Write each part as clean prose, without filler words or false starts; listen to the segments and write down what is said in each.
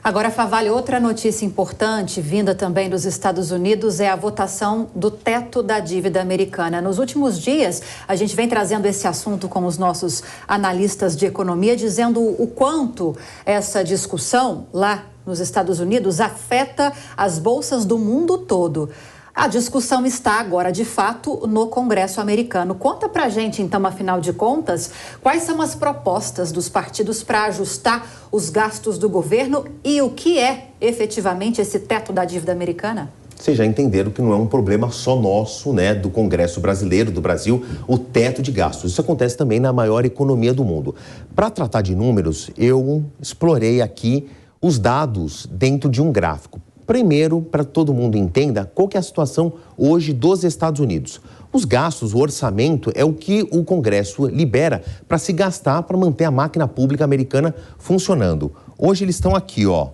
Agora, Favale, outra notícia importante, vinda também dos Estados Unidos, é a votação do teto da dívida americana. Nos últimos dias, a gente vem trazendo esse assunto com os nossos analistas de economia, dizendo o quanto essa discussão lá nos Estados Unidos afeta as bolsas do mundo todo. A discussão está agora, de fato, no Congresso americano. Conta pra gente, então, afinal de contas, quais são as propostas dos partidos para ajustar os gastos do governo e o que é, efetivamente, esse teto da dívida americana? Vocês já entenderam que não é um problema só nosso, né, do Congresso brasileiro, do Brasil, o teto de gastos. Isso acontece também na maior economia do mundo. Para tratar de números, eu explorei aqui os dados dentro de um gráfico. Primeiro, para que todo mundo entenda qual que é a situação hoje dos Estados Unidos. Os gastos, o orçamento é o que o Congresso libera para se gastar para manter a máquina pública americana funcionando. Hoje eles estão aqui, ó.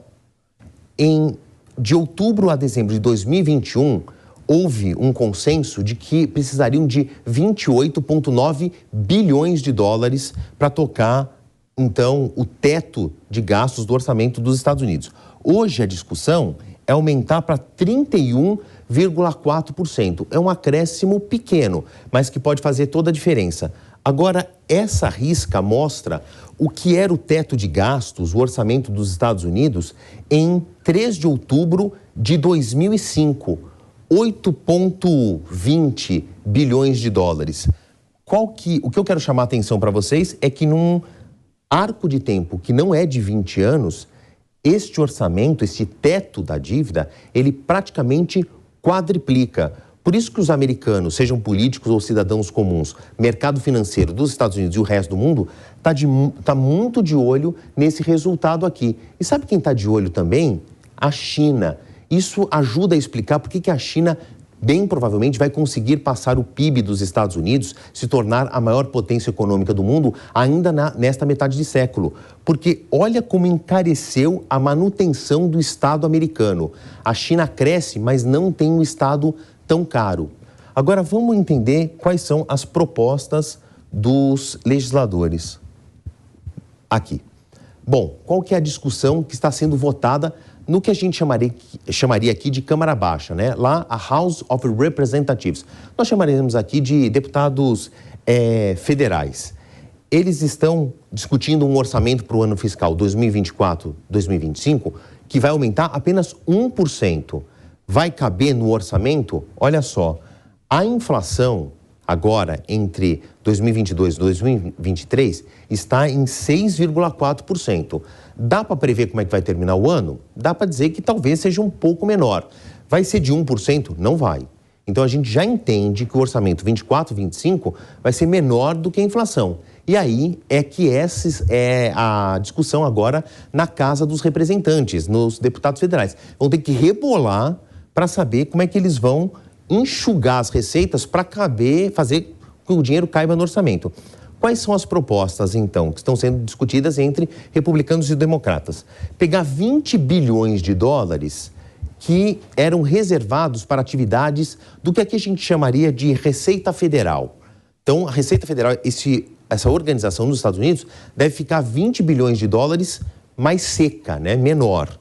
De outubro a dezembro de 2021, houve um consenso de que precisariam de 28,9 bilhões de dólares para tocar, então, o teto de gastos do orçamento dos Estados Unidos. Hoje a discussão é aumentar para 31,4%. É um acréscimo pequeno, mas que pode fazer toda a diferença. Agora, essa risca mostra o que era o teto de gastos, o orçamento dos Estados Unidos, em 3 de outubro de 2005, 8,20 bilhões de dólares. O que eu quero chamar a atenção para vocês é que num arco de tempo que não é de 20 anos, este orçamento, este teto da dívida, ele praticamente quadriplica. Por isso que os americanos, sejam políticos ou cidadãos comuns, mercado financeiro dos Estados Unidos e o resto do mundo, tá muito de olho nesse resultado aqui. E sabe quem está de olho também? A China. Isso ajuda a explicar por que a China bem provavelmente vai conseguir passar o PIB dos Estados Unidos, se tornar a maior potência econômica do mundo ainda nesta metade de século. Porque olha como encareceu a manutenção do Estado americano. A China cresce, mas não tem um Estado tão caro. Agora vamos entender quais são as propostas dos legisladores. Aqui. Bom, qual que é a discussão que está sendo votada no que a gente chamaria aqui de Câmara Baixa, né? Lá, a House of Representatives. Nós chamaremos aqui de deputados federais. Eles estão discutindo um orçamento para o ano fiscal 2024-2025 que vai aumentar apenas 1%. Vai caber no orçamento? Olha só, a inflação agora, entre 2022 e 2023, está em 6,4%. Dá para prever como é que vai terminar o ano? Dá para dizer que talvez seja um pouco menor. Vai ser de 1%? Não vai. Então, a gente já entende que o orçamento 24-25 vai ser menor do que a inflação. E aí é que essa é a discussão agora na Casa dos Representantes, nos deputados federais. Vão ter que rebolar para saber como é que eles vão enxugar as receitas para fazer que o dinheiro caiba no orçamento. Quais são as propostas, então, que estão sendo discutidas entre republicanos e democratas? Pegar 20 bilhões de dólares que eram reservados para atividades do que aqui a gente chamaria de Receita Federal. Então, a Receita Federal, essa organização nos Estados Unidos, deve ficar 20 bilhões de dólares mais seca, né, menor.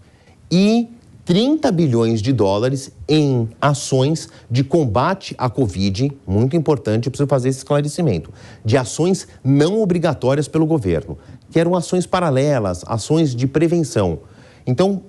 E 30 bilhões de dólares em ações de combate à Covid, muito importante, eu preciso fazer esse esclarecimento, de ações não obrigatórias pelo governo, que eram ações paralelas, ações de prevenção. Então,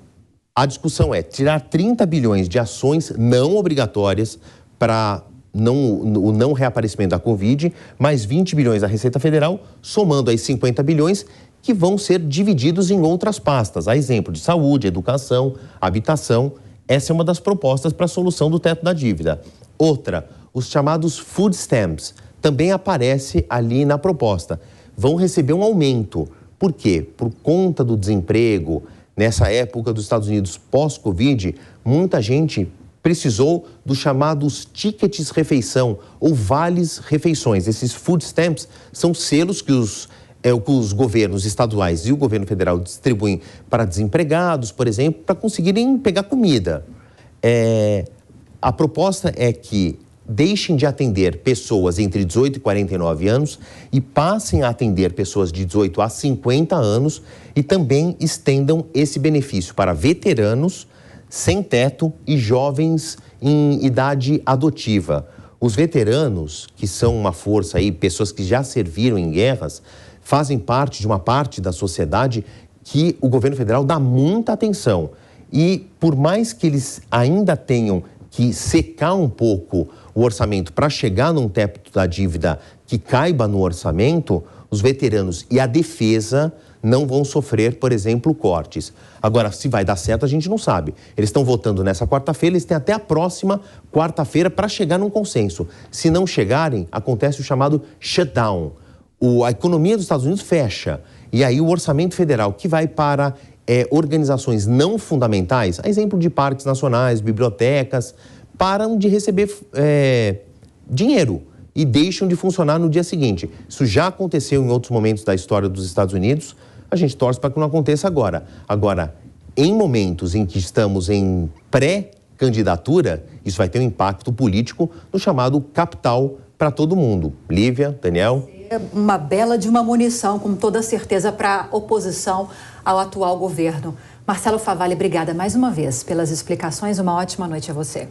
a discussão é tirar 30 bilhões de ações não obrigatórias para o não reaparecimento da Covid, mais 20 bilhões da Receita Federal, somando aí 50 bilhões, que vão ser divididos em outras pastas, a exemplo de saúde, educação, habitação. Essa é uma das propostas para a solução do teto da dívida. Outra, os chamados food stamps, também aparece ali na proposta. Vão receber um aumento. Por quê? Por conta do desemprego, nessa época dos Estados Unidos pós-Covid, muita gente precisou dos chamados tickets refeição ou vales refeições. Esses food stamps são selos que os governos estaduais e o governo federal distribuem para desempregados, por exemplo, para conseguirem pegar comida. A proposta é que deixem de atender pessoas entre 18 e 49 anos e passem a atender pessoas de 18 a 50 anos e também estendam esse benefício para veteranos sem teto e jovens em idade adotiva. Os veteranos, que são uma força aí, pessoas que já serviram em guerras, fazem parte de uma parte da sociedade que o governo federal dá muita atenção. E por mais que eles ainda tenham que secar um pouco o orçamento para chegar num teto da dívida que caiba no orçamento, os veteranos e a defesa não vão sofrer, por exemplo, cortes. Agora, se vai dar certo, a gente não sabe. Eles estão votando nessa quarta-feira, eles têm até a próxima quarta-feira para chegar num consenso. Se não chegarem, acontece o chamado shutdown. A economia dos Estados Unidos fecha. E aí o orçamento federal que vai para organizações não fundamentais, a exemplo de parques nacionais, bibliotecas, param de receber dinheiro e deixam de funcionar no dia seguinte. Isso já aconteceu em outros momentos da história dos Estados Unidos, a gente torce para que não aconteça agora. Agora, em momentos em que estamos em pré-candidatura, isso vai ter um impacto político no chamado capital para todo mundo. Lívia, Daniel? Uma bela de uma munição, com toda certeza, para a oposição ao atual governo. Marcelo Favalli, obrigada mais uma vez pelas explicações. Uma ótima noite a você.